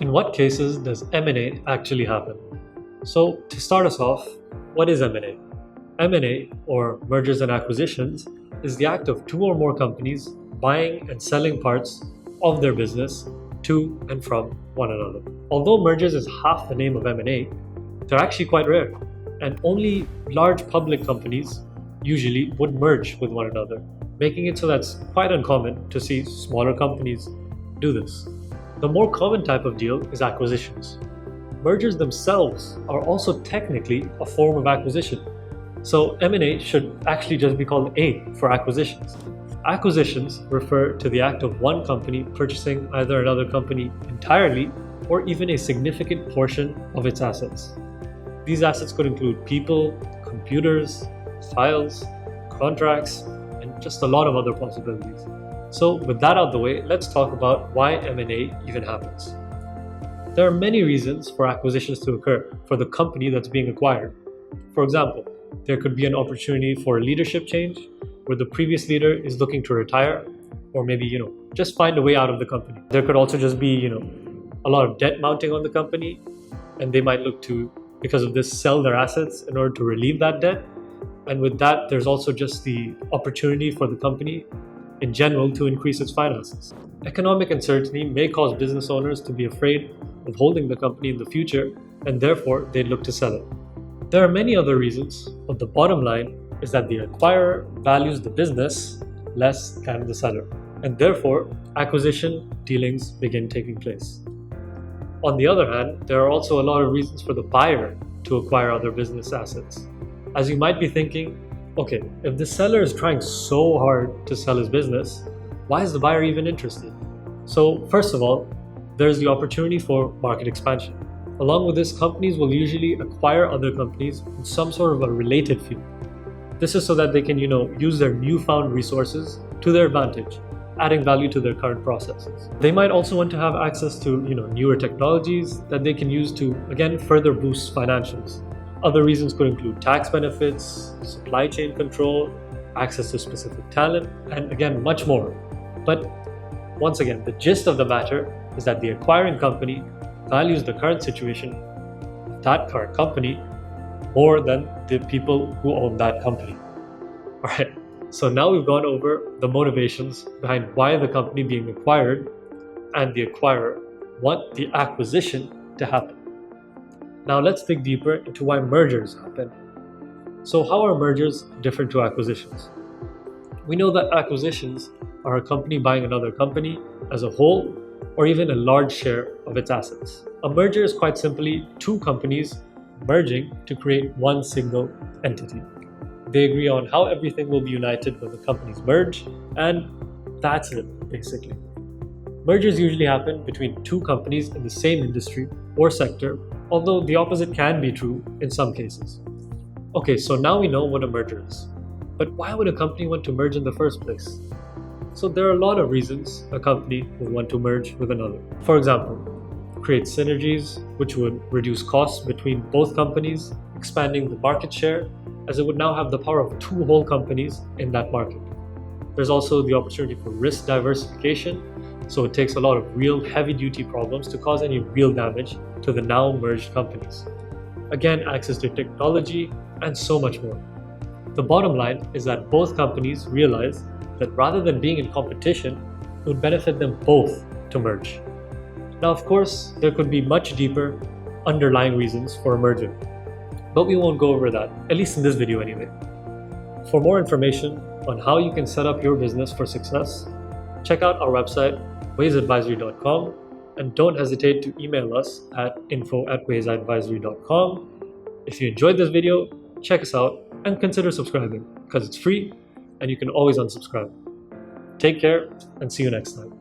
In what cases does M&A actually happen? So to start us off, what is M&A? M&A, or mergers and acquisitions, is the act of two or more companies buying and selling parts of their business to and from one another. Although mergers is half the name of M&A, they're actually quite rare, and only large public companies usually would merge with one another, making it so that's quite uncommon to see smaller companies do this. The more common type of deal is acquisitions. Mergers themselves are also technically a form of acquisition. So M&A should actually just be called A for acquisitions. Acquisitions refer to the act of one company purchasing either another company entirely or even a significant portion of its assets. These assets could include people, computers, files, contracts, and just a lot of other possibilities. So with that out of the way, let's talk about why M&A even happens. There are many reasons for acquisitions to occur for the company that's being acquired. For example, there could be an opportunity for a leadership change where the previous leader is looking to retire or maybe, just find a way out of the company. There could also just be, a lot of debt mounting on the company, and they might look to, because of this, sell their assets in order to relieve that debt. And with that, there's also just the opportunity for the company in general to increase its finances. Economic uncertainty may cause business owners to be afraid of holding the company in the future, and therefore they'd look to sell it. There are many other reasons, but the bottom line is that the acquirer values the business less than the seller, and therefore acquisition dealings begin taking place. On the other hand, there are also a lot of reasons for the buyer to acquire other business assets. As you might be thinking, okay, if the seller is trying so hard to sell his business, why is the buyer even interested? So first of all, there's the opportunity for market expansion. Along with this, companies will usually acquire other companies in some sort of a related field. This is so that they can, use their newfound resources to their advantage, adding value to their current processes. They might also want to have access to, newer technologies that they can use to, again, further boost financials. Other reasons could include tax benefits, supply chain control, access to specific talent, and again, much more. But once again, the gist of the matter is that the acquiring company values the current situation of that current company more than the people who own that company. Alright, so now we've gone over the motivations behind why the company being acquired and the acquirer want the acquisition to happen. Now let's dig deeper into why mergers happen. So how are mergers different to acquisitions? We know that acquisitions are a company buying another company as a whole or even a large share of its assets. A merger is quite simply two companies merging to create one single entity. They agree on how everything will be united when the companies merge, and that's it, basically. Mergers usually happen between two companies in the same industry or sector, although the opposite can be true in some cases. Okay, so now we know what a merger is. But why would a company want to merge in the first place? So there are a lot of reasons a company would want to merge with another. For example, create synergies, which would reduce costs between both companies, expanding the market share, as it would now have the power of two whole companies in that market. There's also the opportunity for risk diversification, so it takes a lot of real heavy-duty problems to cause any real damage to the now merged companies. Again, access to technology, and so much more. The bottom line is that both companies realize that rather than being in competition, it would benefit them both to merge. Now, of course, there could be much deeper underlying reasons for a merger, but we won't go over that, at least in this video anyway. For more information on how you can set up your business for success, check out our website, wayzadvisory.com, and don't hesitate to email us at info@wayzadvisory.com. If you enjoyed this video, check us out and consider subscribing because it's free and you can always unsubscribe. Take care and see you next time.